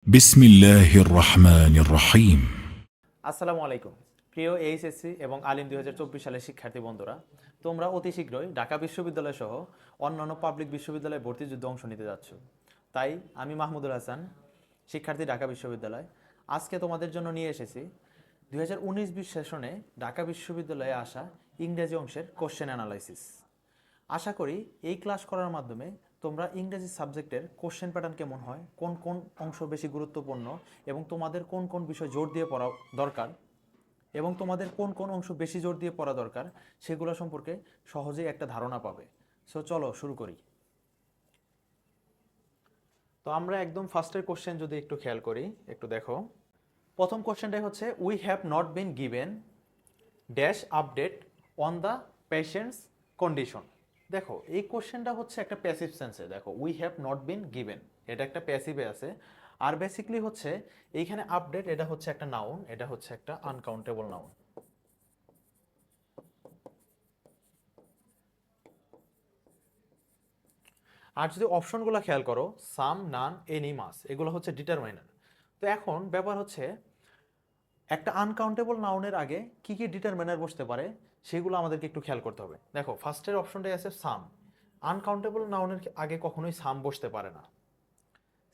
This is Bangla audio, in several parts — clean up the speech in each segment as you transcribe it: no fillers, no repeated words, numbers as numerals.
বিসমিল্লাহির রহমানির রহিম। আসসালামু আলাইকুম প্রিয় এইচএসসি এবং আলিম 2024 সালের শিক্ষার্থী বন্ধুরা, তোমরা অতি শীঘ্রই ঢাকা বিশ্ববিদ্যালয় সহ অন্যান্য পাবলিক বিশ্ববিদ্যালয়ে ভর্তি যুদ্ধে অংশ নিতে যাচ্ছ। তাই আমি মাহমুদুল হাসান, শিক্ষার্থী ঢাকা বিশ্ববিদ্যালয়, আজকে তোমাদের জন্য নিয়ে এসেছি 2019-20 সেশনে ঢাকা বিশ্ববিদ্যালয়ে আসা ইংরেজি অংশের কোশ্চেন অ্যানালাইসিস। আশা করি এই ক্লাস করার মাধ্যমে তোমরা ইংরেজি সাবজেক্টের কোশ্চেন প্যাটার্ন কেমন হয়, কোন কোন অংশ বেশি গুরুত্বপূর্ণ এবং তোমাদের কোন কোন বিষয় জোর দিয়ে পড়া দরকার এবং তোমাদের কোন কোন অংশ বেশি জোর দিয়ে পড়া দরকার সেগুলো সম্পর্কে সহজেই একটা ধারণা পাবে। সো চলো শুরু করি। তো আমরা একদম ফার্স্টের কোশ্চেন যদি একটু খেয়াল করি, একটু দেখো। প্রথম কোশ্চেনটাই হচ্ছে we have not been given dash update on the patient's condition. দেখো এই কোশ্চেনটা হচ্ছে একটা প্যাসিভ সেন্সে। দেখো we have not been given, এটা একটা প্যাসিভে আছে। আর বেসিকলি হচ্ছে এইখানে আপডেট, এটা হচ্ছে একটা নাউন, এটা হচ্ছে একটা আনকাউন্টেবল নাউন। আর যদি অপশনগুলো খেয়াল করো, সাম, নান, এনি, মাস, এগুলো হচ্ছে ডিটারমাইনার। তো এখন ব্যাপার হচ্ছে একটা আনকাউন্টেবল নাউনের আগে কি কি ডিটারমাইনার বসতে পারে সেগুলো আমাদেরকে একটু খেয়াল করতে হবে। দেখো ফার্স্টের অপশনটাই আছে সাম। আনকাউন্টেবল নাউনের আগে কখনোই সাম বসতে পারে না।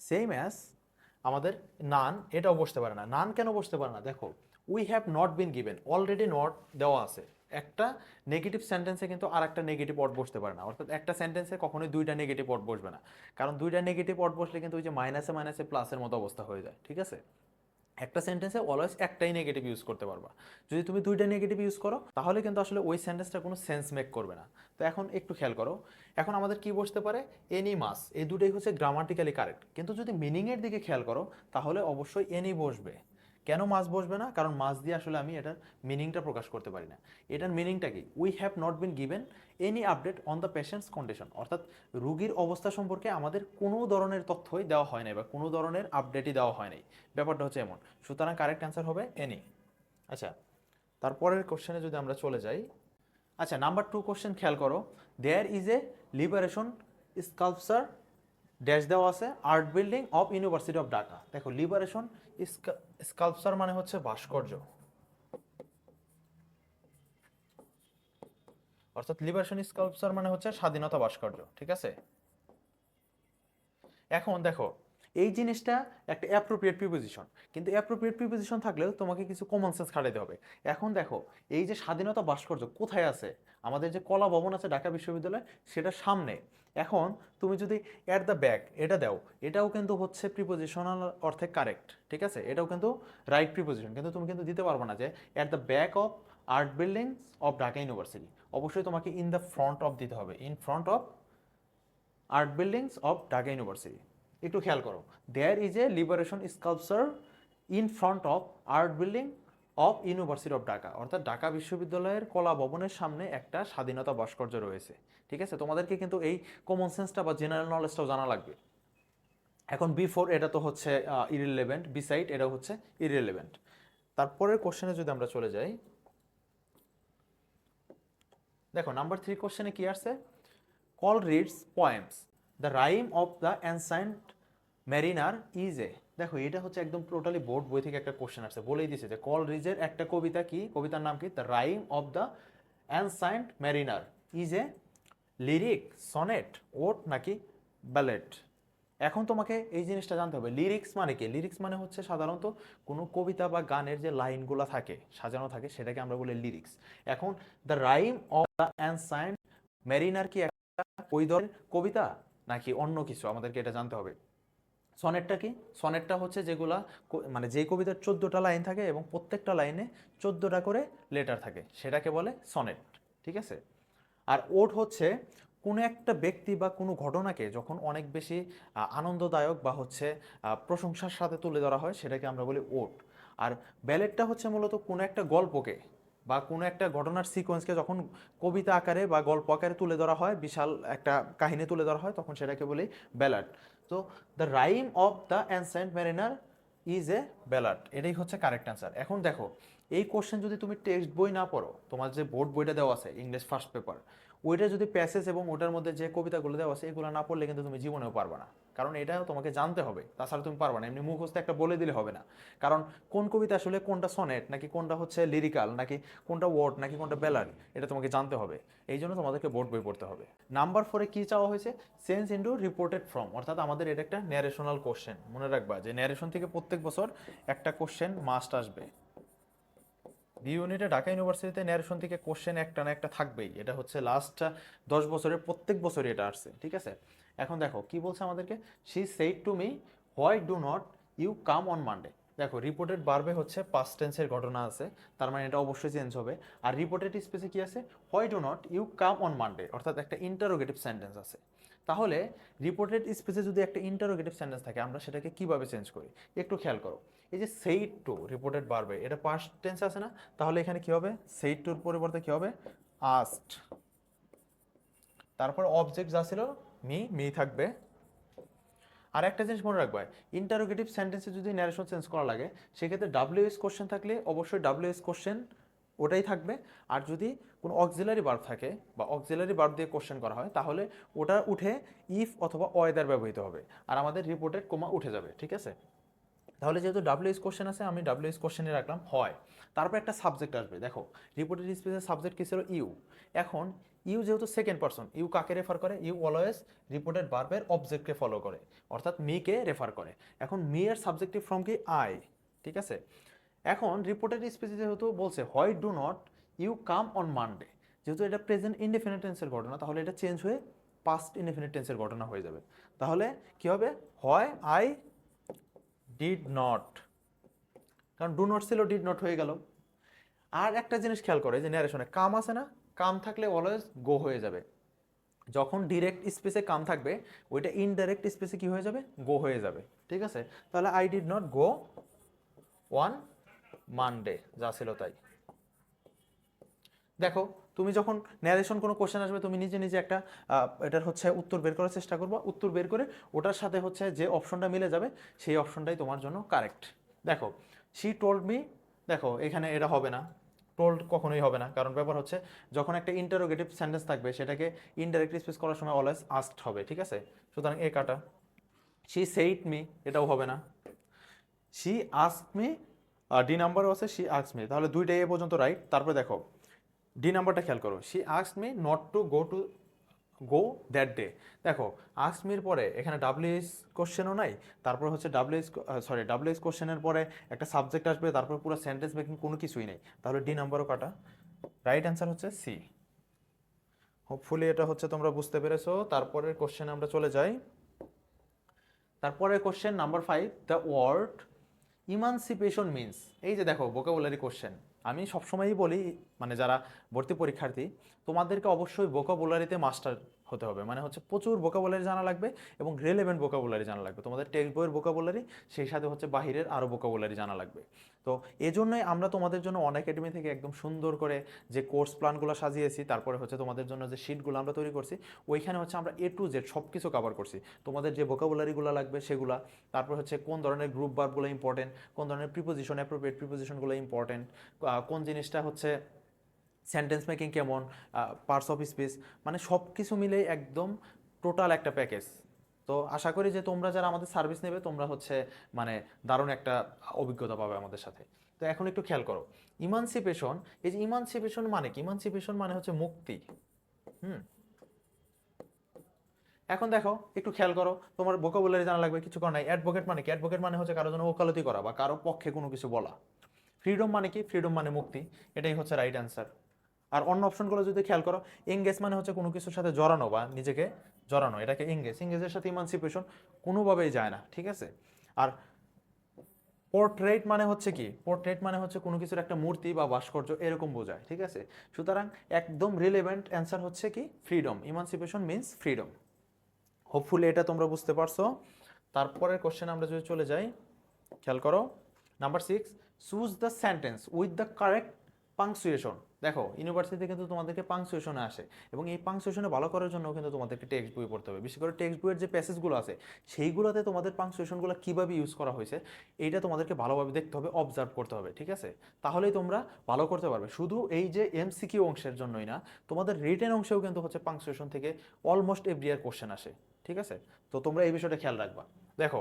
সেম অ্যাজ আমাদের নান, এটাও বসতে পারে না। নান কেন বসতে পারে না? দেখো we have not been given, already not দেওয়া আছে। একটা নেগেটিভ সেন্টেন্সে কিন্তু আর একটা নেগেটিভ ওয়ার্ড বসতে পারে না, অর্থাৎ একটা সেন্টেন্সে কখনোই দুইটা নেগেটিভ ওয়ার্ড বসবে না। কারণ দুইটা নেগেটিভ ওয়ার্ড বসলে কিন্তু ওই যে মাইনাসে মাইনাসে প্লাসের মতো অবস্থা হয়ে যায়, ঠিক আছে? একটা সেন্টেন্সে অলওয়েজ একটাই নেগেটিভ ইউজ করতে পারবা। যদি তুমি দুইটা নেগেটিভ ইউজ করো তাহলে কিন্তু আসলে ওই সেন্টেন্সটা কোনো সেন্স মেক করবে না। তো এখন একটু খেয়াল করো, এখন আমাদের কি বসতে পারে? এনি, মাস, এই দুটোই হচ্ছে গ্রামাটিক্যালি কারেক্ট। কিন্তু যদি মিনিংয়ের দিকে খেয়াল করো তাহলে অবশ্যই এনি বসবে। কেন মাস বসবে না? কারণ মাস দিয়ে আসলে আমি এটার মিনিংটা প্রকাশ করতে পারি না। এটার মিনিংটা কি? We have not been given any update on the patient's condition, অর্থাৎ রুগীর অবস্থা সম্পর্কে আমাদের কোনো ধরনের তথ্যই দেওয়া হয় নাই বা কোনো ধরনের আপডেটই দেওয়া হয় নাই। ব্যাপারটা হচ্ছে এমন। সুতরাং কারেক্ট অ্যান্সার হবে এনি। আচ্ছা, তারপরের কোশ্চেনে যদি আমরা চলে যাই। আচ্ছা, নাম্বার 2 কোশ্চেন খেয়াল করো। There is a liberation sculpture dash দেওয়া আছে art building of university of Dhaka. দেখো লিবারেশন স্কাল্পচার মানে হচ্ছে ভাস্কর্য, অর্থাৎ লিবারেশন স্কাল্পচার মানে হচ্ছে স্বাধীনতা ভাস্কর্য, ঠিক আছে? এখন দেখো এই জিনিসটা একটা অ্যাপ্রোপ্রিয়েট প্রিপোজিশন, কিন্তু অ্যাপ্রোপ্রিয়েট প্রিপোজিশন থাকলেও তোমাকে কিছু কমন সেন্স খাটাইতে হবে। এখন দেখো এই যে স্বাধীনতা ভাস্কর্য কোথায় আছে? আমাদের যে কলা ভবন আছে ঢাকা বিশ্ববিদ্যালয়, সেটার সামনে। এখন তুমি যদি অ্যাট দ্য ব্যাক এটা দাও, এটাও কিন্তু হচ্ছে প্রিপোজিশনাল অর্থে কারেক্ট, ঠিক আছে? এটাও কিন্তু রাইট প্রিপোজিশন, কিন্তু তুমি কিন্তু দিতে পারবে না যে at the back of art buildings of Dhaka university. অবশ্যই তোমাকে ইন দ্য ফ্রন্ট অফ দিতে হবে, in front of art buildings of Dhaka university. একটু খেয়াল করো, there is a liberation sculpture in front of art building of university of Dhaka, অর্থাৎ ঢাকা বিশ্ববিদ্যালয়ের কলা ভবনের সামনে একটা স্বাধীনতা ভাস্কর্য রয়েছে, ঠিক আছে? তোমাদেরকে কিন্তু এই কমন সেন্সটা বা জেনারেল নলেজটাও জানা লাগবে। এখন বিফোর এটা তো হচ্ছে ইররিলেভেন্ট, বিসাইড এটা হচ্ছে ইররিলেভেন্ট। তারপরের কোশ্চেনে যদি আমরা চলে যাই, দেখো নাম্বার 3 কোশ্চেনে কি আসছে? Coleridge's poems the rhyme of the ancient mariner is a. দেখো এটা হচ্ছে একদম টোটালি বোর্ড বই থেকে একটা কোশ্চেন আসছে, বলেই দিছে যে কল রিজের একটা কবিতা, কি কবিতার নাম কি? The rhyme of the ancient mariner is a lyric, sonnet, ode নাকি ব্যালেট? এখন তোমাকে এই জিনিসটা জানতে হবে, লিরিক্স মানে কি? লিরিক্স মানে হচ্ছে সাধারণত কোনো কবিতা বা গানের যে লাইনগুলো থাকে, সাজানো থাকে, সেটাকে আমরা বলি লিরিক্স। এখন the rhyme of the Ancient Mariner কি একটা ওই ধরনের কবিতা নাকি অন্য কিছু? আমাদেরকে এটা জানতে হবে। সনেটটা কি? সনেটটা হচ্ছে যেগুলা মানে যে কবিতার 14টা লাইন থাকে এবং প্রত্যেকটা লাইনে 14টা করে লেটার থাকে, সেটাকে বলে সনেট, ঠিক আছে? আর ওট হচ্ছে কোনো একটা ব্যক্তি বা কোনো ঘটনাকে যখন অনেক বেশি আনন্দদায়ক বা হচ্ছে প্রশংসার সাথে তুলে ধরা হয়, সেটাকে আমরা বলি ওট। আর ব্যালেটটা হচ্ছে মূলত কোনো একটা গল্পকে বা কোনো একটা ঘটনার সিকোয়েন্সকে যখন কবিতা আকারে বা গল্প আকারে তুলে ধরা হয়, বিশাল একটা কাহিনী তুলে ধরা হয়, তখন সেটাকে বলি ব্যালাড। তো the rhyme of the Ancient Mariner is a ballad, এটাই হচ্ছে কারেক্ট অ্যান্সার। এখন দেখো এই কোশ্চেন যদি তুমি টেক্সট বই না পড়ো, তোমার যে বোর্ড বইটা দেওয়া আছে ইংলিশ ফার্স্ট পেপার, ওইটা যদি প্যাসেজ এবং ওটার মধ্যে যে কবিতাগুলো দেওয়া আছে এগুলো না পড়লে কিন্তু তুমি জীবনেও পারবে না। কারণ এটা তোমাকে জানতে হবে, তাছাড়া তুমি পারবে না। এমনি মুখস্থ একটা বলে দিলে হবে না, কারণ কোন কবিতা আসলে কোনটা সনেট নাকি কোনটা হচ্ছে লিরিক্যাল নাকি কোনটা ওয়ার্ড নাকি কোনটা ব্যালাড, এটা তোমাকে জানতে হবে। এই জন্য তোমাদেরকে বোর্ড বই পড়তে হবে। নাম্বার 4-এ কি চাওয়া হয়েছে? চেঞ্জ ইনটু রিপোর্টেড ফ্রম, অর্থাৎ আমাদের এটা একটা ন্যারেশনাল কোশ্চেন। মনে রাখবা যে ন্যারেশন থেকে প্রত্যেক বছর একটা কোশ্চেন মাস্ট আসবে। বি ইউনিটে ঢাকা ইউনিভার্সিটিতে ন্যারেশন থেকে কোশ্চেন একটা না একটা থাকবেই, এটা হচ্ছে লাস্ট 10 বছরের প্রত্যেক বছরই এটা আসছে, ঠিক আছে। এখন দেখো কি বলছে আমাদেরকে, she said to me why do not you come on Monday. দেখো রিপোর্টেড বারবে হচ্ছে পাস্ট টেন্সের ঘটনা আছে, তার মানে এটা অবশ্যই চেঞ্জ হবে। আর রিপোর্টেড স্পেসে কি আছে? Why do not you come on Monday, অর্থাৎ একটা ইন্টারোগেটিভ সেন্টেন্স আছে। তাহলে রিপোর্টেড স্পেসে যদি একটা ইন্টারোগেটিভ সেন্টেন্স থাকে, আমরা সেটাকে কিভাবে চেঞ্জ করি একটু খেয়াল করো। এই যে সেইড টু রিপোর্টেড বারবে, এটা পাস্ট টেন্স আছে না, তাহলে এখানে কি হবে? সেইড টুর পরিবর্তে কি হবে? আস্কড। তারপর অবজেক্ট যা ছিল মি থাকবে। আর একটা জিনিস মনে রাখবে, ইন্টারোগেটিভ সেন্টেন্সে যদি ন্যারেশন চেঞ্জ করা লাগে, সেক্ষেত্রে ডাব্লিউএস কোশ্চেন থাকলে অবশ্যই ডাব্লিউএস কোশ্চেন ওটাই থাকবে। আর যদি কোনো অক্সিলারি ভার্ব থাকে বা অক্সিলারি ভার্ব দিয়ে কোশ্চেন করা হয়, তাহলে ওটা উঠে ইফ অথবা ওয়েদার ব্যবহৃত হবে, আর আমাদের রিপোর্টেড কোমা উঠে যাবে, ঠিক আছে। তাহলে যেহেতু ডাব্লিউএস কোশ্চেন আছে, আমি ডাব্লিউএস কোশ্চেনে রাখলাম হয়। তারপর একটা সাবজেক্ট আসবে। দেখো রিপোর্টেড স্পেসের সাবজেক্ট কি ছিল? ইউ। এখন ইউ যেহেতু সেকেন্ড পারসন, ইউ কাকে রেফার করে? ইউ অলওয়েজ রিপোর্টেড ভার্বের অবজেক্টকে ফলো করে, অর্থাৎ মিকে রেফার করে। এখন মি এর সাবজেক্টিভ ফর্ম কি? আই, ঠিক আছে। এখন রিপোর্টেড স্পেসে যেহেতু বলছে why do not you come on Monday, যেহেতু এটা প্রেজেন্ট ইনডেফিনিট টেন্সের ঘটনা, তাহলে এটা চেঞ্জ হয়ে পাস্ট ইনডেফিনিট টেন্সের ঘটনা হয়ে যাবে। তাহলে কি হবে? হয় আই ডিড নট, কারণ ডু নট ছিল ডিড নট হয়ে গেল। আর একটা জিনিস খেয়াল করে যে ন্যারেশনে কাম আছে না, কাম থাকলে অলওয়েজ গো হয়ে যাবে। যখন ডিরেক্ট স্পেসে কাম থাকবে, ওইটা ইনডাইরেক্ট স্পেসে কি হয়ে যাবে? গো হয়ে যাবে, ঠিক আছে। তাহলে I did not go one Monday, যা ছিল তাই। দেখো তুমি যখন ন্যারেশন কোনো কোশ্চেন আসবে, তুমি নিজে নিজে একটা এটার হচ্ছে উত্তর বের করার চেষ্টা করবা। উত্তর বের করে ওটার সাথে হচ্ছে যে অপশনটা মিলে যাবে, সেই অপশনটাই তোমার জন্য কারেক্ট। দেখো শি টোল্ড মি, দেখো এখানে এটা হবে না, টোল্ড কখনোই হবে না, কারণ ব্যাপার হচ্ছে যখন একটা ইন্টারোগেটিভ সেন্টেন্স থাকবে, সেটাকে ইনডাইরেক্ট স্পেস করার সময় অলওয়েজ আস্কড হবে, ঠিক আছে। সুতরাং এ কাটা। শি সেইড মি, এটাও হবে না। শি আস্কড মি, ডি নাম্বারও আছে, শি আস্কড মি, তাহলে দুইটাই এ পর্যন্ত রাইট। তারপরে দেখো ডি নাম্বারটা খেয়াল করো, she asked me not to go that day. দেখো আস্কড মির পরে এখানে ডাব্লিউএস কোশ্চেনও নাই, তারপর হচ্ছে ডাব্লিউএস কোশ্চেনের পরে একটা সাবজেক্ট আসবে, তারপর পুরো সেন্টেন্স মেকিং কোনো কিছুই নেই, তাহলে ডি নাম্বারও কাটা। রাইট অ্যান্সার হচ্ছে সি। হোপফুলি এটা হচ্ছে তোমরা বুঝতে পেরেছো। তারপরের কোশ্চেনে আমরা চলে যাই। তারপরের question number 5, the word emancipation means. এই যে দেখো ভোকাবুলারি কোশ্চেন, আমি সবসময়ই বলি মানে যারা ভর্তি পরীক্ষার্থী, তোমাদেরকে অবশ্যই ভোকাবুলারিতে মাস্টার হতে হবে, মানে হচ্ছে প্রচুর ভোকাবুলারি জানা লাগবে এবং রিলেভেন্ট ভোকাবুলারি জানা লাগবে। তোমাদের টেক্সট বইয়ের ভোকাবুলারি, সেই সাথে হচ্ছে বাহিরের আরও ভোকাবুলারি জানা লাগবে। তো এজন্যই আমরা তোমাদের জন্য অন একাডেমি থেকে একদম সুন্দর করে যে কোর্স প্ল্যানগুলো সাজিয়েছি, তারপরে হচ্ছে তোমাদের জন্য যে শিটগুলো আমরা তৈরি করছি, ওইখানে হচ্ছে আমরা এ টু জেড সব কিছু কভার করছি। তোমাদের যে ভোকাবুলারিগুলো লাগবে সেগুলা, তারপর হচ্ছে কোন ধরনের গ্রুপ ভার্বগুলো ইম্পর্টেন্ট, কোন ধরনের প্রিপোজিশন অ্যাপ্রোপ্রিয়েট প্রিপোজিশনগুলো ইম্পর্টেন্ট, কোন জিনিসটা হচ্ছে সেন্টেন্স মেকিং কেমন, পার্টস অফ স্পিচ, মানে সব কিছু মিলেই একদম টোটাল একটা প্যাকেজ। তো আশা করি যে তোমরা যারা আমাদের সার্ভিস নেবে, তোমরা হচ্ছে মানে দারুণ একটা অভিজ্ঞতা পাবে আমাদের সাথে। তো এখন একটু খেয়াল করো ইমানসিপেশন, এই যে ইমানসিপেশন মানে কি? ইমানসিপেশন মানে হচ্ছে মুক্তি। হুম, এখন দেখো একটু খেয়াল করো, তোমার ভোকাবুলারি জানা লাগবে, কিছু করার নাই। অ্যাডভোকেট মানে কি? অ্যাডভোকেট মানে হচ্ছে কারোর জন্য ওকালতি করা বা কারো পক্ষে কোনো কিছু বলা। ফ্রিডম মানে কি? ফ্রিডম মানে মুক্তি। এটাই হচ্ছে রাইট অ্যান্সার। আর অন্য অপশনগুলো যদি খেয়াল করো, এঙ্গেজ মানে হচ্ছে কোনো কিছুর সাথে জড়ানো বা নিজেকে জড়ানো, এটাকে এঙ্গেজ। এঙ্গেজের সাথে ইমানসিপেশন কোনোভাবেই যায় না, ঠিক আছে। আর পোর্ট্রেট মানে হচ্ছে কি? পোর্ট্রেট মানে হচ্ছে কোনো কিছুর একটা মূর্তি বা ভাস্কর্য, এরকম বোঝায়, ঠিক আছে। সুতরাং একদম রিলেভেন্ট অ্যান্সার হচ্ছে কি? Freedom. Emancipation means freedom. Hopefully এটা তোমরা বুঝতে পারছো। তারপরের কোশ্চেন আমরা যদি চলে যাই, খেয়াল করো number 6, choose the sentence with the correct punctuation, দেখো ইউনিভার্সিটিতে কিন্তু তোমাদেরকে পাংচুয়েশনে আসে, এবং এই পাংচুয়েশনে ভালো করার জন্য কিন্তু তোমাদেরকে টেক্সট বই পড়তে হবে। বিশেষ করে টেক্সট বইয়ের যে প্যাসেজগুলো আছে সেইগুলোতে তোমাদের পাংচুয়েশনগুলো কীভাবে ইউজ করা হয়েছে এইটা তোমাদেরকে ভালোভাবে দেখতে হবে, অবজার্ভ করতে হবে, ঠিক আছে? তাহলেই তোমরা ভালো করতে পারবে। শুধু এই যে এমসিকিউ অংশের জন্যই না, তোমাদের রিটেন অংশেও কিন্তু হচ্ছে পাংচুয়েশন থেকে অলমোস্ট এভরি ইয়ার কোশ্চেন আসে, ঠিক আছে? তো তোমরা এই বিষয়টা খেয়াল রাখবা। দেখো,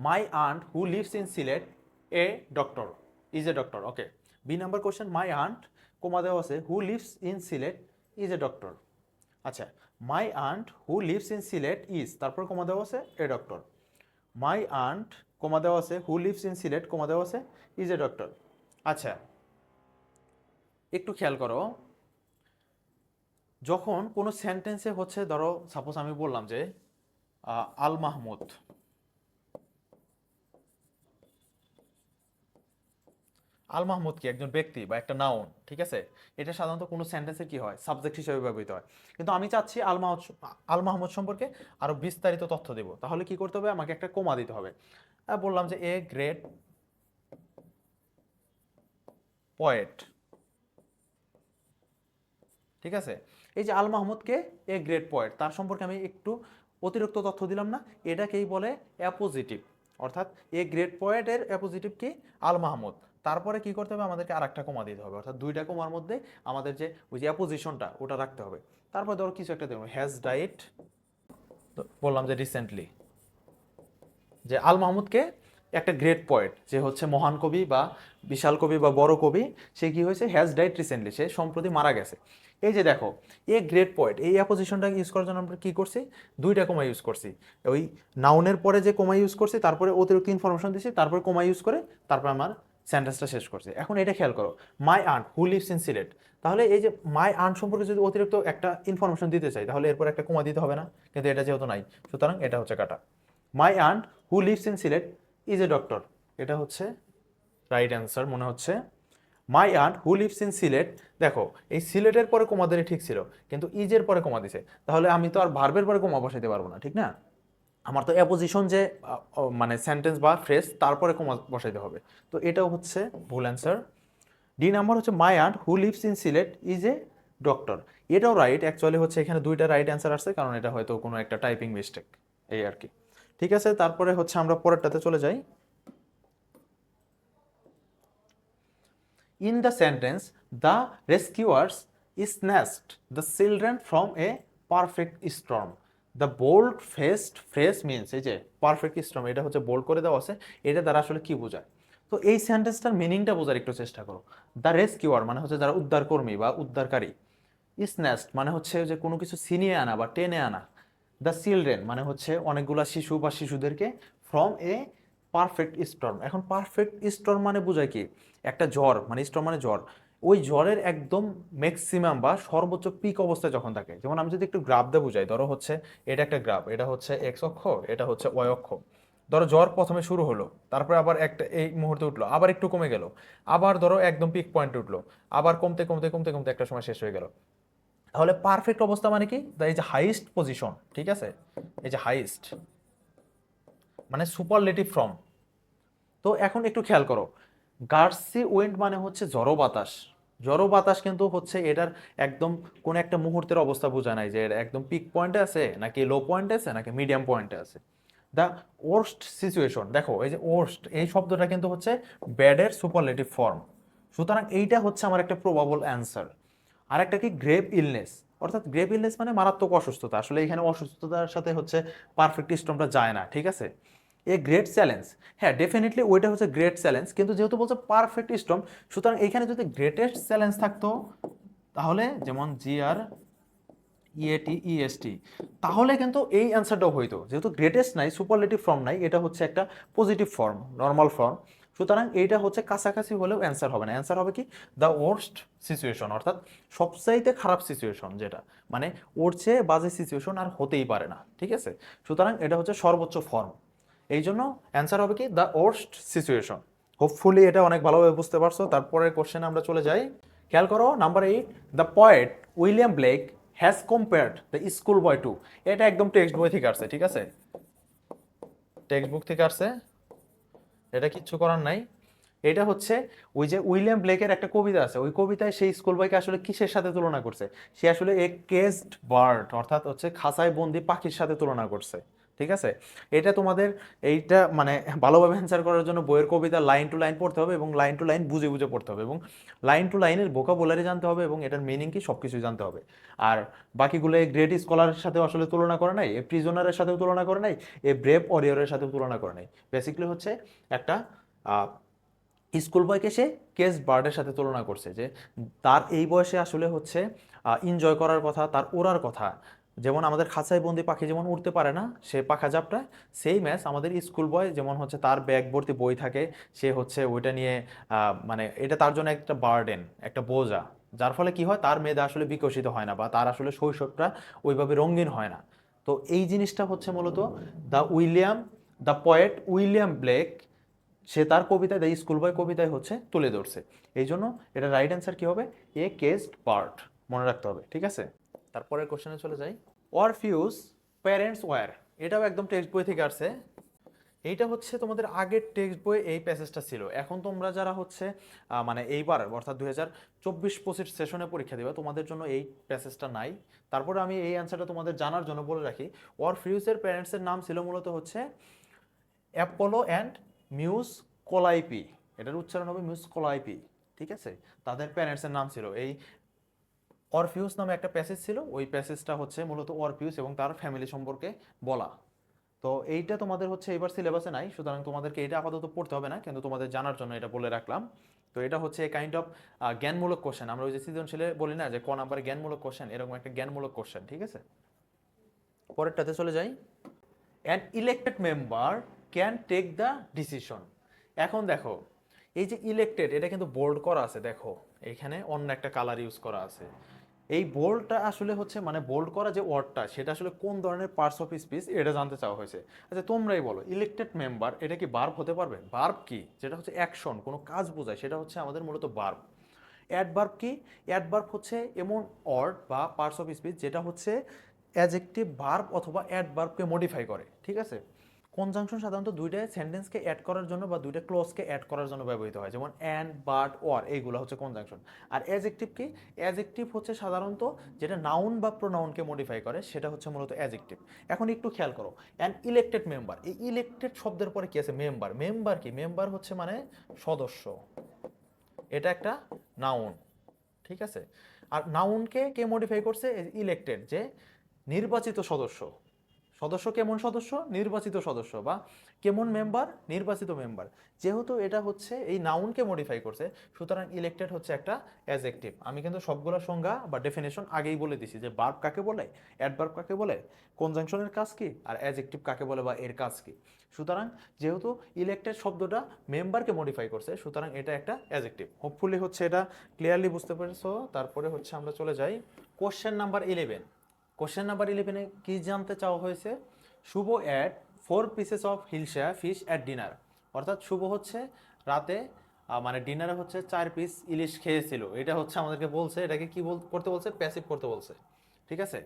my aunt who lives in Sylhet a doctor is a doctor, okay. B number question, my aunt comma দেওয়া আছে who lives in Sylhet is a doctor. আচ্ছা, my aunt who lives in Sylhet is, তারপর কোমা দেওয়া আছে a doctor. My aunt comma দেওয়া আছে who lives in Sylhet comma দেওয়া আছে ইজ এ ডক্টর। আচ্ছা, একটু খেয়াল করো, যখন কোনো সেন্টেন্সে হচ্ছে ধরো সাপোজ আমি বললাম যে আল মাহমুদ, আল মাহমুদ কি একজন ব্যক্তি বা একটা নাউন, ঠিক আছে? এটা সাধারণত কোনো সেন্টেন্সে কি হয়, সাবজেক্ট হিসেবে ব্যবহৃত হয়। কিন্তু আমি চাচ্ছি আল মাহমুদ সম্পর্কে আরো বিস্তারিত তথ্য দেব, তাহলে কি করতে হবে, আমাকে একটা কোমা দিতে হবে। বললাম যে এ গ্রেট পয়েট, ঠিক আছে? এই যে আল মাহমুদকে এ গ্রেট পয়েট, তার সম্পর্কে আমি একটু অতিরিক্ত তথ্য দিলাম না, এটাকেই বলে অ্যাপোজিটিভ। অর্থাৎ এ গ্রেট পয়েটের অ্যাপোজিটিভ কি, আল মাহমুদ। তারপরে কি করতে হবে, আমাদেরকে আর একটা কমা দিতে হবে, অর্থাৎ দুইটা কমার মধ্যে আমাদের যে ওই যে অ্যাপোজিশনটা ওটা রাখতে হবে। তারপর ধরো কিছু একটা দেবো, হ্যাজ ডাইট, বললাম যে রিসেন্টলি, যে আল মাহমুদকে একটা গ্রেট পোয়েট, যে হচ্ছে মহান কবি বা বিশাল কবি বা বড় কবি, সে কি হয়েছে, হ্যাজ ডাইট রিসেন্টলি, সে সম্প্রতি মারা গেছে। এই যে দেখো, এ গ্রেট পোয়েট, এই অ্যাপোজিশনটা ইউজ করার জন্য আমরা কি করছি, দুইটা কোমা ইউজ করছি। ওই নাউনের পরে যে কোমা ইউজ করছি, তারপরে অতিরিক্ত ইনফরমেশন দিছি, তারপরে কোমা ইউজ করে তারপর আমার সেন্টেন্সটা শেষ করছি। এখন এটা খেয়াল করো, my aunt who lives in Sylhet, তাহলে এই যে মাই আন্ট সম্পর্কে যদি অতিরিক্ত একটা ইনফরমেশন দিতে চাই, তাহলে এরপর একটা কোমা দিতে হবে না, কিন্তু এটা যেহেতু নাই, সুতরাং এটা হচ্ছে কাটা। My aunt who lives in Sylhet is a doctor, এটা হচ্ছে রাইট অ্যান্সার মনে হচ্ছে। My aunt who lives in Sylhet, দেখো এই সিলেটের পরে কোমা দিলে ঠিক ছিল, কিন্তু ইজের পরে কোমা দিছে, তাহলে আমি তো আর ভার্বের পরে কোমা বসাইতে পারবো না, ঠিক না? আমার তো অ্যাপোজিশন যে মানে সেন্টেন্স বা ফ্রেজ, তারপরে কোমা বসাইতে হবে। তো এটাও হচ্ছে ভুল অ্যান্সার। ডি নাম্বার হচ্ছে my aunt who lives in Sylhet is a doctor, এটাও রাইট। অ্যাকচুয়ালি হচ্ছে এখানে দুইটা রাইট অ্যান্সার আসছে, কারণ এটা হয়তো কোনো একটা টাইপিং মিস্টেক, এই আর কি। ঠিক আছে, তারপরে হচ্ছে আমরা পরেরটাতে চলে যাই। In the sentence the rescuers snatched the children from a perfect storm, the bold faced phrase means, এই যে পারফেক্ট স্টর্ম, এটা হচ্ছে বোল্ড করে দেওয়া আছে, এটা দ্বারা আসলে কি বোঝায়? তো এই সেন্টেন্সটার মিনিংটা বোঝার একটু চেষ্টা করো। দ্য রেস্কিউয়ার মানে হচ্ছে যারা উদ্ধারকর্মী বা উদ্ধারকারী, স্ন্যাচড মানে হচ্ছে যে কোনো কিছু ছিনিয়ে আনা বা টেনে আনা, দ্য চিলড্রেন মানে হচ্ছে অনেকগুলা শিশু বা শিশুদেরকে, ফ্রম এ পারফেক্ট স্টর্ম। এখন পারফেক্ট স্টর্ম মানে বোঝায় কি, একটা ঝড়, মানে স্টর্ম মানে ঝড়, ওই ঝড়ের একদম ম্যাক্সিমাম বা সর্বোচ্চ পিক অবস্থায় যখন থাকে। যেমন আমি যদি একটু গ্রাফ দিয়ে বুঝাই, ধরো হচ্ছে এটা একটা গ্রাফ, এটা হচ্ছে এক্স অক্ষ, এটা হচ্ছে ওয়াই অক্ষ। ধরো ঝড় প্রথমে শুরু হলো, তারপরে আবার একটা এই মুহূর্তে উঠলো, আবার একটু কমে গেল, আবার ধরো একদম পিক পয়েন্টে উঠলো, আবার কমতে কমতে কমতে কমতে একটা সময় শেষ হয়ে গেল। তাহলে পারফেক্ট অবস্থা মানে কি, এই যে হাইস্ট পজিশন, ঠিক আছে? এই যে হাইস্ট মানে সুপারলেটিভ ফর্ম। তো এখন একটু খেয়াল করো, গার্সি উইন্ড মানে হচ্ছে ঝড়ো বাতাস। ঝড়ো বাতাস কিন্তু হচ্ছে এটার একদম কোন একটা মুহূর্তের অবস্থা বোঝায় নাই, যে এটা একদম পিক পয়েন্টে আছে নাকি লো পয়েন্টে আছে নাকি মিডিয়াম পয়েন্টে আছে। দ্য ওর্স্ট সিচুয়েশন, দেখো এই যে ওর্স্ট এই শব্দটা কিন্তু হচ্ছে ব্যাডের সুপারলেটিভ ফর্ম। সুতরাং এইটা হচ্ছে আমার একটা প্রবাবল অ্যান্সার। আর একটা কি, গ্রেভ ইলনেস, অর্থাৎ গ্রেভ ইলনেস মানে মারাত্মক অসুস্থতা। আসলে এখানে অসুস্থতার সাথে হচ্ছে পারফেক্ট স্টর্মটা যায় না, ঠিক আছে? এ গ্রেট চ্যালেঞ্জ, হ্যাঁ ডেফিনেটলি ওইটা হচ্ছে গ্রেট চ্যালেঞ্জ, কিন্তু যেহেতু বলছে পারফেক্ট স্টর্ম, সুতরাং এখানে যদি গ্রেটেস্ট চ্যালেঞ্জ থাকতো, তাহলে যেমন GR EATEST, তাহলে কিন্তু এই অ্যান্সারটাও হইতো। যেহেতু গ্রেটেস্ট নাই, সুপারলেটিভ ফর্ম নাই, এটা হচ্ছে একটা পজিটিভ ফর্ম, নর্মাল ফর্ম, সুতরাং এইটা হচ্ছে কাছাকাছি হলেও অ্যান্সার হবে না। অ্যান্সার হবে কি, দ্য ওর্স্ট সিচুয়েশন, অর্থাৎ সবচাইতে খারাপ সিচুয়েশন, যেটা মানে ওর চেয়ে বাজে সিচুয়েশন আর হতেই পারে না, ঠিক আছে? সুতরাং এটা হচ্ছে সর্বোচ্চ ফর্ম, এই জন্য অ্যান্সার হবে কি, দ্য ওর্স্ট সিচুয়েশন। হোপফুলি এটা অনেক ভালোভাবে বুঝতে পারছো। তারপরের কোশ্চেনে আমরা চলে যাই। খেয়াল করো, number 8, the poet William Blake has compared the school boy to, এটা একদম টেক্সট বই থেকে আসছে, ঠিক আছে? টেক্সট বুক থেকে আসছে, এটা কিচ্ছু করার নাই। এটা হচ্ছে ওই যে উইলিয়াম ব্লেকের একটা কবিতা আছে, ওই কবিতায় সেই স্কুল বয়কে আসলে কিসের সাথে তুলনা করছে, সে আসলে এ কেজড বার্ড অর্থাৎ হচ্ছে খাঁচায় বন্দি পাখির সাথে তুলনা করছে। ঠিক আছে, এটা তোমাদের এইটা মানে ভালোভাবে অ্যান্সার করার জন্য বইয়ের কবিতা লাইন টু লাইন পড়তে হবে এবং লাইন টু লাইন বুঝে বুঝে পড়তে হবে এবং লাইন টু লাইনের ভোকাবুলারি জানতে হবে এবং এটার মিনিং কি সব কিছুই জানতে হবে। আর বাকিগুলো এই গ্রেট স্কলারের সাথেও আসলে তুলনা করে নাই, এ প্রিজনারের সাথেও তুলনা করে নাই, এ ব্রেভ ওয়ারিয়রের সাথেও তুলনা করে নাই। বেসিক্যালি হচ্ছে একটা স্কুল বয়কে সে কেস বার্ডের সাথে তুলনা করছে যে তার এই বয়সে আসলে হচ্ছে এনজয় করার কথা, তার ওড়ার কথা। যেমন আমাদের খাঁচায় বন্দি পাখি যেমন উড়তে পারে না, সে পাখা ঝাপটায়, সেই ম্যাচ আমাদের স্কুল বয় যেমন হচ্ছে তার ব্যাগ ভর্তি বই থাকে, সে হচ্ছে ওইটা নিয়ে মানে এটা তার জন্য একটা বার্ডেন, একটা বোঝা, যার ফলে কি হয় তার মেধা আসলে বিকশিত হয় না বা তার আসলে শৈশবটা ওইভাবে রঙিন হয় না। তো এই জিনিসটা হচ্ছে মূলত দ্য পয়েট উইলিয়াম ব্লেক সে তার কবিতায় দ্য স্কুল বয় কবিতায় হচ্ছে তুলে ধরছে। এই জন্য এটা রাইট অ্যান্সার কি হবে, এ কেসড পার্ট, মনে রাখতে হবে। ঠিক আছে, তারপরের কোশ্চেনে চলে যাই। অরফিউস প্যারেন্টস ওয়্যার, এটাও একদম টেক্সট বই থেকে আসছে। এইটা হচ্ছে তোমাদের আগের টেক্সট বই এই প্যাসেজটা ছিল, এখন তোমরা যারা হচ্ছে মানে এইবার অর্থাৎ 2024-25 সেশনে পরীক্ষা দিবা তোমাদের জন্য এই প্যাসেজটা নাই। তারপরে আমি এই অ্যান্সারটা তোমাদের জানার জন্য বলে রাখি, অরফিউসের প্যারেন্টসের নাম ছিল মূলত হচ্ছে অ্যাপোলো অ্যান্ড মিউস কোলাইপি, এটার উচ্চারণ হবে মিউস কোলাইপি। ঠিক আছে, তাদের প্যারেন্টসের নাম ছিল এই অরফিউস নামে একটা প্যাসেজ ছিল, ওই প্যাসেজটা হচ্ছে মূলত অরফিউস এবং তার ফ্যামিলি সম্পর্কে বলা। তো এইটা তোমাদের হচ্ছে এবার সিলেবাসে নাই, সুতরাং তোমাদেরকে এটা আপাতত পড়তে হবে না, কিন্তু তোমাদের জানার জন্য এটা বলে রাখলাম। তো এটা হচ্ছে কাইন্ড অফ জ্ঞানমূলক কোশ্চেন, আমরা ওই যে সৃজনশীলে বলি না যে ক নাম্বারে জ্ঞানমূলক কোশ্চেন, এরকম একটা জ্ঞানমূলক কোশ্চেন। ঠিক আছে, পরেরটাতে চলে যাই। An elected member can take the decision. এখন দেখো এই যে ইলেক্টেড, এটা কিন্তু বোল্ড করা আছে, দেখো এখানে অন্য একটা কালার ইউজ করা আছে। এই বোল্ডটা আসলে হচ্ছে মানে বোল্ড করা যে ওয়ার্ডটা সেটা আসলে কোন ধরনের পার্টস অফ স্পিচ এটা জানতে চাওয়া হয়েছে। আচ্ছা তোমরাই বলো, ইলেক্টেড মেম্বার এটা কি ভার্ব হতে পারবে? ভার্ব কি, যেটা হচ্ছে অ্যাকশন, কোনো কাজ বোঝায়, সেটা হচ্ছে আমাদের মূলত ভার্ব। অ্যাডভার্ব কি, অ্যাডভার্ব হচ্ছে এমন ওয়ার্ড বা পার্টস অফ স্পিচ যেটা হচ্ছে অ্যাডজেক্টিভ ভার্ব অথবা অ্যাডভার্বকে মডিফাই করে। ঠিক আছে, কনজাংশন সাধারণত দুইটা সেন্টেন্সকে অ্যাড করার জন্য বা দুইটা ক্লজকে অ্যাড করার জন্য ব্যবহৃত হয়, যেমন অ্যান্ড, বাট, অর, এইগুলো হচ্ছে কনজাংশন। আর অ্যাজেক্টিভ কি, অ্যাজেক্টিভ হচ্ছে সাধারণত যেটা নাউন বা প্রোনাউনকে মডিফাই করে, সেটা হচ্ছে মূলত অ্যাজেক্টিভ। এখন একটু খেয়াল করো, অ্যান ইলেক্টেড মেম্বার, এই ইলেক্টেড শব্দের পরে কি আছে, মেম্বার। মেম্বার কি, মেম্বার হচ্ছে মানে সদস্য, এটা একটা নাউন। ঠিক আছে, আর নাউনকে কে মডিফাই করছে, ইলেক্টেড, যে নির্বাচিত সদস্য। সদস্য কেমন সদস্য, নির্বাচিত সদস্য, বা কেমন মেম্বার, নির্বাচিত মেম্বার। যেহেতু এটা হচ্ছে এই নাউনকে মডিফাই করছে, সুতরাং ইলেক্টেড হচ্ছে একটা অ্যাডজেক্টিভ। আমি কিন্তু সবগুলোর সংজ্ঞা বা ডেফিনেশন আগেই বলে দিছি, যে ভার্ব কাকে বলে, অ্যাডভার্ব কাকে বলে, কনজাংশনের কাজ কি, আর অ্যাডজেক্টিভ কাকে বলে বা এর কাজ কি। সুতরাং যেহেতু ইলেক্টেড শব্দটা মেম্বারকে মডিফাই করছে, সুতরাং এটা একটা অ্যাডজেক্টিভ। হোপফুলি হচ্ছে এটা ক্লিয়ারলি বুঝতে পেরেছো। তারপরে হচ্ছে আমরা চলে যাই কোশ্চেন নাম্বার 11। কোশ্চেন নাম্বার 11-এ কি জানতে চাওয়া হয়েছে, Shubho ate 4 pieces of hilsa fish at dinner. অর্থাৎ শুভ হচ্ছে রাতে মানে ডিনারে হচ্ছে 4 পিস ইলিশ খেয়েছিল, এটা হচ্ছে আমাদেরকে বলছে, এটাকে কি করতে বলছে, প্যাসিভ করতে বলছে। ঠিক আছে,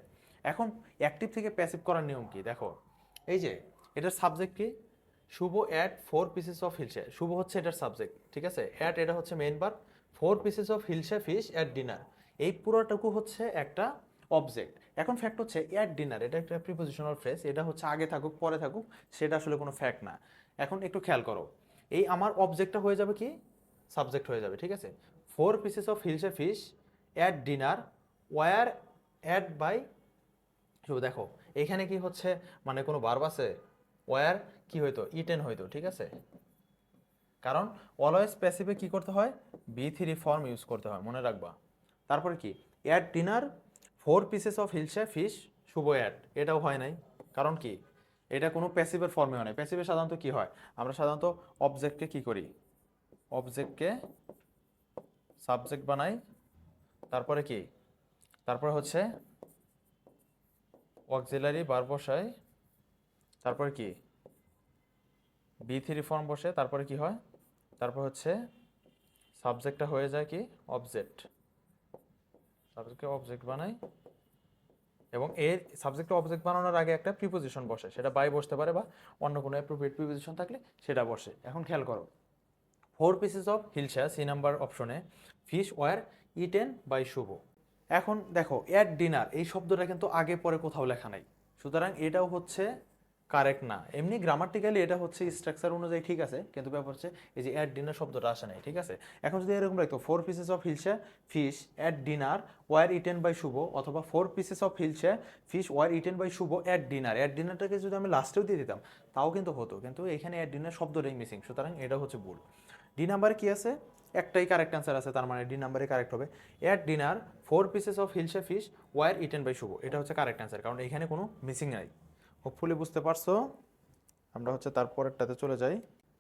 এখন অ্যাক্টিভ থেকে প্যাসিভ করার নিয়ম কি দেখো, এই যে এটার সাবজেক্ট কি, শুভ অ্যাট 4 পিসেস অফ হিলসা, শুভ হচ্ছে এটার সাবজেক্ট। ঠিক আছে, অ্যাট এটা হচ্ছে main verb, 4 pieces of hilsa fish at dinner, এই পুরোটুকু হচ্ছে একটা অবজেক্ট। এখন ফ্যাক্ট হচ্ছে অ্যাট ডিনার, এটা একটা প্রিপোজিশনাল ফ্রেজ, এটা হচ্ছে আগে থাকুক পরে থাকুক সেটা আসলে কোনো ফ্যাক্ট না। এখন একটু খেয়াল করো, এই আমার অবজেক্টটা হয়ে যাবে কি, সাবজেক্ট হয়ে যাবে। ঠিক আছে, 4 pieces of hilsa fish at dinner were at by শুধু দেখো এখানে কি হচ্ছে, মানে কোনো ভার্ব আছে, ওয়ার কি হইতো, ইটেন হইতো। ঠিক আছে, কারণ অলওয়েজ প্যাসিভে কি করতে হয়, বি3 ফর্ম ইউজ করতে হয়, মনে রাখবা। তারপরে কি, at dinner 4 pieces of hilsa fish, Shubho at, এটাও হয় নাই। কারণ কি, এটা কোনো প্যাসিভের ফর্মে হয় না। প্যাসিভে সাধারণত কি হয়, আমরা সাধারণত অবজেক্টকে কি করি, অবজেক্টকে সাবজেক্ট বানাই, তারপরে কি, তারপরে হচ্ছে অক্সিলারি ভার্ব বসাই, তারপরে কি বি3 ফর্ম বসে, তারপরে কি হয়, তারপর হচ্ছে সাবজেক্টটা হয়ে যায় কি, অবজেক্ট, সাবজেক্টকে অবজেক্ট বানাই, এবং এর সাবজেক্ট অবজেক্ট বানানোর আগে একটা প্রিপোজিশন বসে, সেটা বাই বসতে পারে বা অন্য কোনো অ্যাপ্রোপ্রিয়েট প্রিপোজিশন থাকলে সেটা বসে। এখন খেয়াল করো, 4 pieces of hilsa, C number অপশনে, fish were eaten by Shubho. এখন দেখো অ্যাট ডিনার এই শব্দটা কিন্তু আগে পরে কোথাও লেখা নাই, সুতরাং এটাও হচ্ছে কারেক্ট না। এমনি গ্রামাটিক্যালি এটা হচ্ছে স্ট্রাকচার অনুযায়ী ঠিক আছে, কিন্তু ব্যাপার হচ্ছে এই যে অ্যাট ডিনার শব্দটা আসে নাই, ঠিক আছে। এখন যদি এরকম রাখতো 4 pieces of hilsa fish at dinner were eaten by Shubho, অথবা 4 pieces of hilsa fish were eaten by Shubho at dinner, at ডিনারটাকে যদি আমি লাস্টেও দিয়ে দিতাম তাও কিন্তু হতো, কিন্তু এখানে অ্যাট ডিনার শব্দটাই মিসিং, সুতরাং এটা হচ্ছে ভুল। ডি নাম্বারে কি আছে? একটাই কারেক্ট অ্যান্সার আছে, তার মানে ডি নাম্বারে কারেক্ট হবে। At dinner 4 pieces of hilsa fish were eaten by Shubho, এটা হচ্ছে কারেক্ট অ্যান্সার, কারণ এখানে কোনো মিসিং নাই। হোপফুলি বুঝতে পারছো। আমরা হচ্ছে তারপরেরটাতে চলে যাই।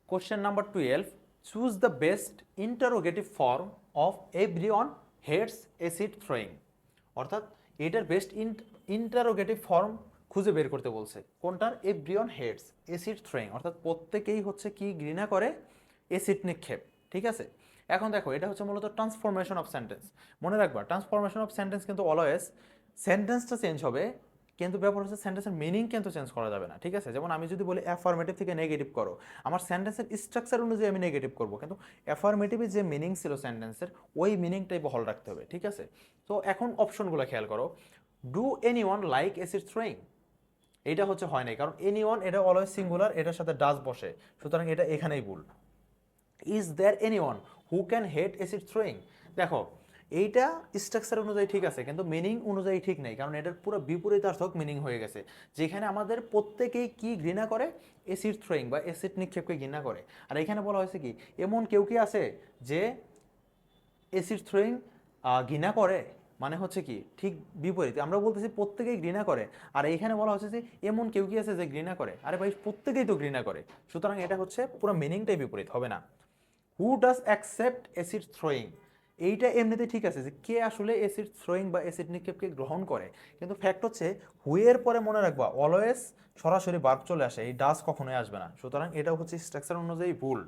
Question number 12, choose the best interrogative form of everyone hates acid throwing. অর্থাৎ এটার বেস্ট ইন্টারোগেটিভ ফর্ম খুঁজে বের করতে বলছে। কোনটার? এভরিওয়ান হেটস অ্যাসিড থ্রোয়িং, অর্থাৎ প্রত্যেকেই হচ্ছে কি ঘৃণা করে? অ্যাসিড নিক্ষেপ, ঠিক আছে। এখন দেখো এটা হচ্ছে মূলত ট্রান্সফরমেশন অফ সেন্টেন্স। মনে রাখবা ট্রান্সফরমেশন অফ সেন্টেন্স কিন্তু অলওয়েজ সেন্টেন্সটা চেঞ্জ হবে, কিন্তু ব্যাপার হচ্ছে সেন্টেন্সের মিনিং কিন্তু চেঞ্জ করা যাবে না, ঠিক আছে। যেমন আমি যদি বলি অ্যাফার্মেটিভ থেকে নেগেটিভ করো, আমার সেন্টেন্সের স্ট্রাকচার অনুযায়ী আমি নেগেটিভ করবো, কিন্তু অ্যাফার্মেটিভের যে মিনিং ছিল সেন্টেন্সের ওই মিনিংটাই বহাল রাখতে হবে, ঠিক আছে। তো এখন অপশনগুলো খেয়াল করো। Do anyone like acid throwing, এটা হচ্ছে হয় নাই, কারণ এনিওয়ান এটা অলওয়েজ সিঙ্গুলার, এটার সাথে ডাজ বসে, সুতরাং এটা এখানেই ভুল। Is there anyone who can hate acid throwing, দেখো এইটা স্ট্রাকচার অনুযায়ী ঠিক আছে, কিন্তু মিনিং অনুযায়ী ঠিক নেই, কারণ এটার পুরো বিপরীতার্থক মিনিং হয়ে গেছে, যেখানে আমাদের প্রত্যেকেই কি ঘৃণা করে? অ্যাসিড থ্রোয়িং বা অ্যাসিড নিক্ষেপকে ঘৃণা করে। আর এখানে বলা হয়েছে কি এমন কেউ কি আছে যে অ্যাসিড থ্রোয়িং ঘৃণা করে, মানে হচ্ছে কি ঠিক বিপরীত। আমরা বলতেছি প্রত্যেকেই ঘৃণা করে, আর এইখানে বলা হচ্ছে যে এমন কেউ কি আছে যে ঘৃণা করে। আরে ভাই প্রত্যেকেই তো ঘৃণা করে, সুতরাং এটা হচ্ছে পুরো মিনিংটাই বিপরীত, হবে না। Who does accept acid throwing, এইটা এমনিতে ঠিক আছে যে কে আসলে অ্যাসিড থ্রোয়িং বা অ্যাসিড নিক্ষেপকে গ্রহণ করে, কিন্তু ফ্যাক্ট হচ্ছে হুয়ের পরে মনে রাখবা অলওয়েজ সরাসরি ভার্ব চলে আসে, এই ডাজ কখনোই আসবে না, সুতরাং এটাও হচ্ছে স্ট্রাকচার অনুযায়ী ভুল।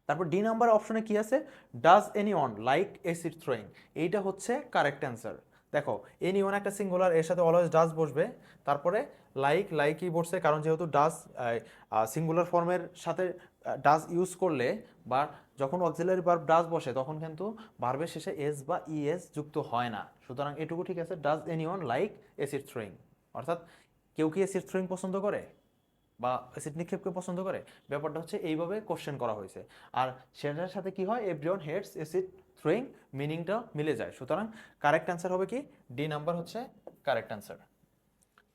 তারপর ডি নাম্বার অপশনে কি আছে? Does anyone like acid throwing, এইটা হচ্ছে কারেক্ট অ্যান্সার। দেখো এনিওয়ান একটা সিঙ্গুলার, এর সাথে অলওয়েজ ডাজ বসবে, তারপরে লাইকই বসছে, কারণ যেহেতু ডাজ সিঙ্গুলার ফর্মের সাথে ডাজ ইউজ করলে বা যখন অক্সিলারি ভার্ব ডাজ বসে তখন কিন্তু ভার্বের শেষে এস বা ইএস যুক্ত হয় না, সুতরাং এটুকু ঠিক আছে। Does anyone like acid throwing, অর্থাৎ কেউ কি অ্যাসিড থ্রোয়িং পছন্দ করে বা অ্যাসিড নিক্ষেপকে পছন্দ করে, ব্যাপারটা হচ্ছে এইভাবে কোশ্চেন করা হয়েছে। আর সেটার সাথে কি হয়? এভরিওয়ান হেটস অ্যাসিড থ্রোয়িং, মিনিংটা মিলে যায়, সুতরাং কারেক্ট অ্যান্সার হবে কি ডি নাম্বার হচ্ছে কারেক্ট অ্যান্সার।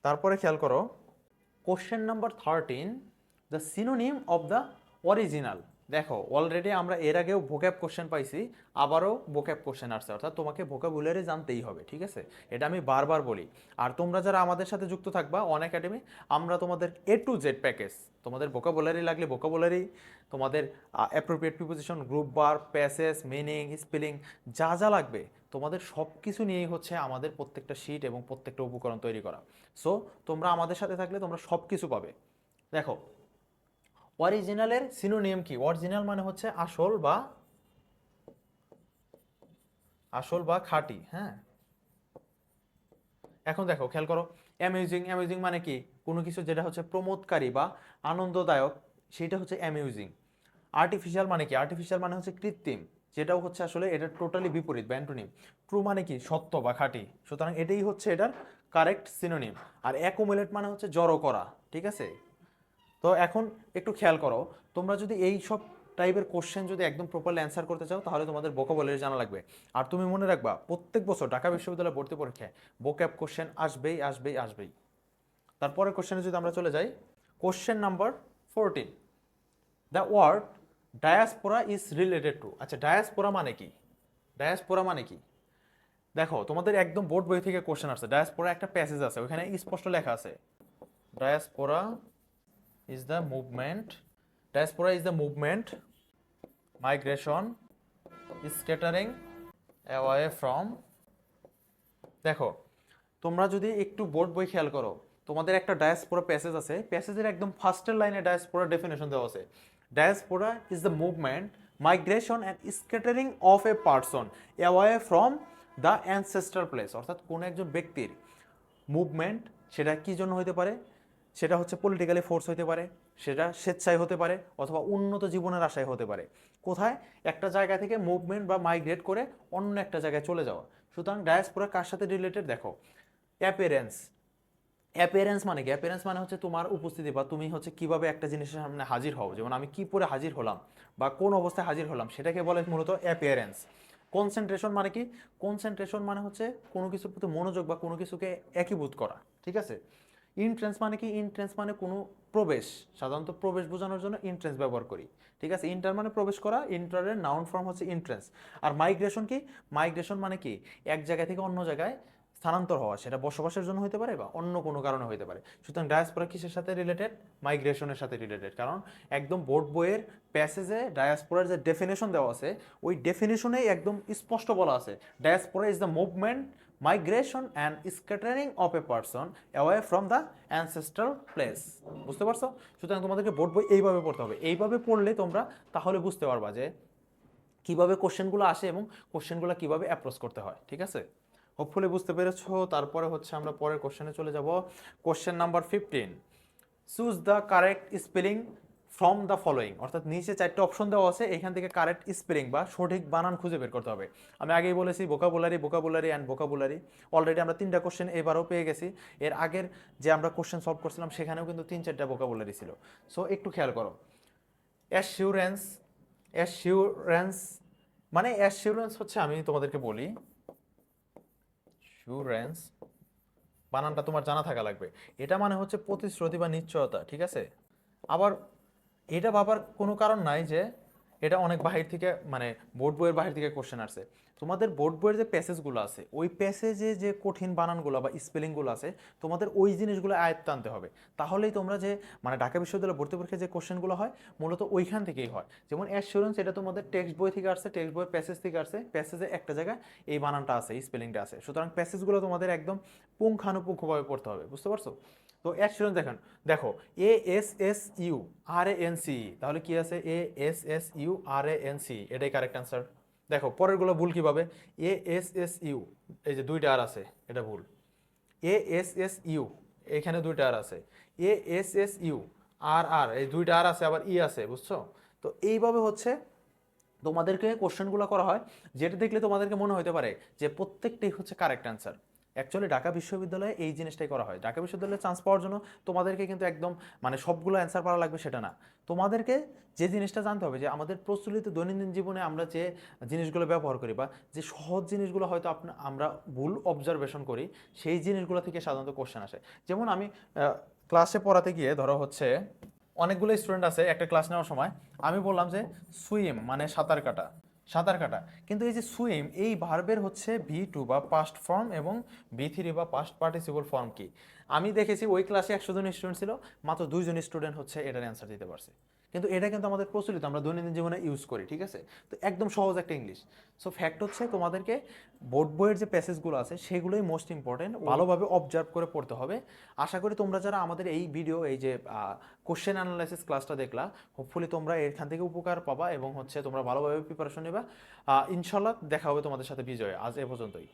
তারপরে খেয়াল করো question number 13, the synonym of the original. দেখো অলরেডি আমরা এর আগেও ভোক্যাব কোশ্চেন পাইছি, আবারও ভোক্যাব কোশ্চেন আসছে, অর্থাৎ তোমাকে ভোকাবুলারি জানতেই হবে, ঠিক আছে। এটা আমি বারবার বলি। আর তোমরা যারা আমাদের সাথে যুক্ত থাকবা অন একাডেমি, আমরা তোমাদের A to Z প্যাকেজ, তোমাদের ভোকাবুলারি লাগলে ভোকাবুলারি, তোমাদের অ্যাপ্রোপ্রিয়েট প্রিপোজিশন, গ্রুপ বার, প্যাসেজ, মিনিং, স্পেলিং, যা যা লাগবে তোমাদের সব কিছু নিয়েই হচ্ছে আমাদের প্রত্যেকটা শীট এবং প্রত্যেকটা উপকরণ তৈরি করা। সো তোমরা আমাদের সাথে থাকলে তোমরা সব কিছু পাবে। দেখো অরিজিনালের সিনোনিম কি? অরিজিনাল মানে হচ্ছে আসল বা খাঁটি, হ্যাঁ। এখন দেখো খেয়াল করো অ্যামিউজিং, অ্যামিউজিং মানে কি? কোনো কিছু যেটা হচ্ছে প্রমোদকারী বা আনন্দদায়ক, সেটা হচ্ছে অ্যামিউজিং। আর্টিফিশিয়াল মানে কি? আর্টিফিশিয়াল মানে হচ্ছে কৃত্রিম, যেটাও হচ্ছে আসলে এটা টোটালি বিপরীত বা অ্যান্টোনিম। ট্রু মানে কি? সত্য বা খাঁটি, সুতরাং এটাই হচ্ছে এটার কারেক্ট সিনোনিম। আর অ্যাকুমুলেট মানে হচ্ছে জড়ো করা, ঠিক আছে। তো এখন একটু খেয়াল করো, তোমরা যদি এই সব টাইপের কোশ্চেন যদি একদম প্রপারলি অ্যান্সার করতে চাও তাহলে তোমাদের ভোকাবুলারি জানা লাগবে। আর তুমি মনে রাখবা প্রত্যেক বছর ঢাকা বিশ্ববিদ্যালয় ভর্তি পরীক্ষায় ভোক্যাব কোশ্চেন আসবেই আসবেই আসবেই। তারপরে কোশ্চেনে যদি আমরা চলে যাই, question number 14, the word diaspora is related to. আচ্ছা ডায়াসপোরা মানে কি? ডায়াসপোরা মানে কি? দেখো তোমাদের একদম বোর্ড বই থেকে কোশ্চেন আসছে, ডায়াসপোরা একটা প্যাসেজ আছে, ওখানে স্পষ্ট লেখা আছে diaspora is the movement, diaspora is the movement, migration, scattering away from। দেখো তোমরা যদি একটু বোর্ড বই খেয়াল করো, তোমাদের একটা ডায়াসপোরা প্যাসেজ আছে, প্যাসেজের একদম ফার্স্টের লাইনে ডায়াসপোরা ডেফিনেশন দেওয়া আছে। Diaspora is the movement, migration and scattering of a person away from the ancestral place, অর্থাৎ কোনো একজন ব্যক্তির মুভমেন্ট, সেটা কি জন্য হতে পারে? সেটা হচ্ছে পলিটিক্যালি ফোর্স হতে পারে, সেটা স্বেচ্ছায় হতে পারে অথবা উন্নত জীবনের আশায় হতে পারে। কোথায়? একটা জায়গা থেকে মুভমেন্ট বা মাইগ্রেট করে অন্য একটা জায়গায় চলে যাওয়া। সুতরাং ডায়াসপোরা কার সাথে রিলেটেড? দেখো, অ্যাপিয়ারেন্স। অ্যাপিয়ারেন্স মানে কি? অ্যাপিয়ারেন্স মানে হচ্ছে তোমার উপস্থিতি বা তুমি হচ্ছে কিভাবে একটা জিনিসের সামনে হাজির হও, যেমন আমি কি পরে হাজির হলাম বা কোন অবস্থায় হাজির হলাম, সেটাকে বলে মূলত অ্যাপিয়ারেন্স। কনসেন্ট্রেশন মানে কি? কনসেন্ট্রেশন মানে হচ্ছে কোনো কিছুর প্রতি মনোযোগ বা কোনো কিছুকে একীভূত করা, ঠিক আছে? ইন্ট্রেন্স মানে কি? ইন্ট্রেন্স মানে কোনো প্রবেশ, সাধারণত প্রবেশ বোঝানোর জন্য ইন্ট্রেন্স ব্যবহার করি, ঠিক আছে? ইন্টার মানে প্রবেশ করা, ইন্টারের নাউন ফর্ম হচ্ছে ইন্ট্রেন্স। আর মাইগ্রেশন কি? মাইগ্রেশন মানে কি? এক জায়গা থেকে অন্য জায়গায় স্থানান্তর হওয়া, সেটা বসবাসের জন্য হতে পারে বা অন্য কোনো কারণে হতে পারে। সুতরাং ডায়াসপোরা কিসের সাথে রিলেটেড? মাইগ্রেশনের সাথে রিলেটেড। কারণ একদম বোর্ড বইয়ের প্যাসেজে ডায়াসপোরার যে ডেফিনেশন দেওয়া আছে, ওই ডেফিনেশনেই একদম স্পষ্ট বলা আছে, diaspora is the movement, migration and scattering of a person away from the ancestral place. বুঝতে পারছো? সুতরাং তোমাদেরকে বোর্ড বই এইভাবে পড়তে হবে। এইভাবে পড়লে তোমরা তাহলে বুঝতে পারবা যে কিভাবে কোশ্চেনগুলো আসে এবং কোশ্চেনগুলো কিভাবে অ্যাপ্রোচ করতে হয়, ঠিক আছে? হোপফুলি বুঝতে পেরেছো। তারপরে হচ্ছে আমরা পরের কোশ্চেনে চলে যাব। Question number 15, choose the correct spelling from the following. অর্থাৎ নিচে 4টে অপশন দেওয়া আছে, এখান থেকে কারেক্ট স্পেলিং বা সঠিক বানান খুঁজে বের করতে হবে। আমি আগেই বলেছি vocabulary, vocabulary and vocabulary. Already আমরা 3টা কোশ্চেন এবারও পেয়ে গেছি। এর আগের যে আমরা কোশ্চেন সলভ করছিলাম সেখানেও কিন্তু 3-4টা ভোকাবুলারি ছিল। সো একটু খেয়াল করো। অ্যাসিউরেন্স, অ্যাসিউরেন্স মানে অ্যাসিউরেন্স হচ্ছে, আমি তোমাদেরকে বলি, অ্যাসিউরেন্স বানানটা তোমার জানা থাকা লাগবে। এটা মানে হচ্ছে প্রতিশ্রুতি বা নিশ্চয়তা, ঠিক আছে? আবার এটা ভাবার কোনো কারণ নাই যে এটা অনেক বাহির থেকে, মানে বোর্ড বইয়ের বাহির থেকে কোশ্চেন আসছে। তোমাদের বোর্ড বইয়ের যে প্যাসেজগুলো আছে, ওই প্যাসেজে যে কঠিন বানানগুলো বা স্পেলিংগুলো আছে, তোমাদের ওই জিনিসগুলো আয়ত্তে আনতে হবে। তাহলেই তোমরা যে মানে ঢাকা বিশ্ববিদ্যালয় ভর্তি পরীক্ষায় যে কোশ্চেনগুলো হয় মূলত ওইখান থেকেই হয়। যেমন অ্যাসিউরেন্স, এটা তোমাদের টেক্সট বই থেকে আসছে, টেক্সট বইয়ের প্যাসেজ থেকে আসছে, প্যাসেজে একটা জায়গায় এই বানানটা আছে, এই স্পেলিংটা আছে। সুতরাং প্যাসেজগুলো তোমাদের একদম পুঙ্খানুপুঙ্খভাবে পড়তে হবে, বুঝতে পারছো? তো অ্যাসিউরেন্স দেখেন, দেখো ASSURANCE, তাহলে কি আছে? ASSURANCE, এটাই কারেক্ট অ্যান্সার। দেখো পরেরগুলো ভুল কিভাবে? ASSU, এই যে 2টা আর আছে, এটা ভুল। ASSU, এখানে 2টা আর আছে। ASSU আর এই 2টা আর আছে, আবার ই আছে, বুঝছো? তো এইভাবে হচ্ছে তোমাদেরকে কোশ্চেনগুলো করা হয়, যেটা দেখলে তোমাদেরকে মনে হতে পারে যে প্রত্যেকটাই হচ্ছে কারেক্ট অ্যান্সার। অ্যাকচুয়ালি ঢাকা বিশ্ববিদ্যালয়ে এই জিনিসটাই করা হয়। ঢাকা বিশ্ববিদ্যালয়ে চান্স পাওয়ার জন্য তোমাদেরকে কিন্তু একদম মানে সবগুলো অ্যান্সার পারা লাগবে সেটা না। তোমাদেরকে যে জিনিসটা জানতে হবে যে আমাদের প্রচলিত দৈনন্দিন জীবনে আমরা যে জিনিসগুলো ব্যবহার করি বা যে সহজ জিনিসগুলো হয়তো আমরা ভুল অবজারভেশন করি, সেই জিনিসগুলো থেকে সাধারণত কোশ্চেন আসে। যেমন আমি ক্লাসে পড়াতে গিয়ে ধরো হচ্ছে অনেকগুলো স্টুডেন্ট আছে, একটা ক্লাস নেওয়ার সময় আমি বললাম যে সুইম মানে সাঁতার কাটা, সাঁতার কাটা। কিন্তু এই যে সুইম, এই ভার্বের হচ্ছে V2 বা পাস্ট ফর্ম এবং V3 বা পাস্ট পার্টিসিপল ফর্ম কি? আমি দেখেছি ওই ক্লাসে 100 জন স্টুডেন্ট ছিল, মাত্র 2 জন স্টুডেন্ট হচ্ছে এটার অ্যান্সার দিতে পারছে। কিন্তু এটা কিন্তু আমাদের প্রচলিত, আমরা দৈনন্দিন জীবনে ইউজ করি, ঠিক আছে? তো একদম সহজ একটা ইংলিশ। সো ফ্যাক্ট হচ্ছে তোমাদেরকে বোর্ড বইয়ের যে প্যাসেজগুলো আছে সেগুলোই মোস্ট ইম্পর্টেন্ট, ভালোভাবে অবজার্ভ করে পড়তে হবে। আশা করি তোমরা যারা আমাদের এই ভিডিও, এই যে কোশ্চেন অ্যানালাইসিস ক্লাসটা দেখলা, হোপফুলি তোমরা এখান থেকে উপকার পাবা এবং হচ্ছে তোমরা ভালোভাবে প্রিপারেশন নেবা। ইনশাল্লাহ দেখা হবে তোমাদের সাথে বিজয়ে। আজ এ পর্যন্তই।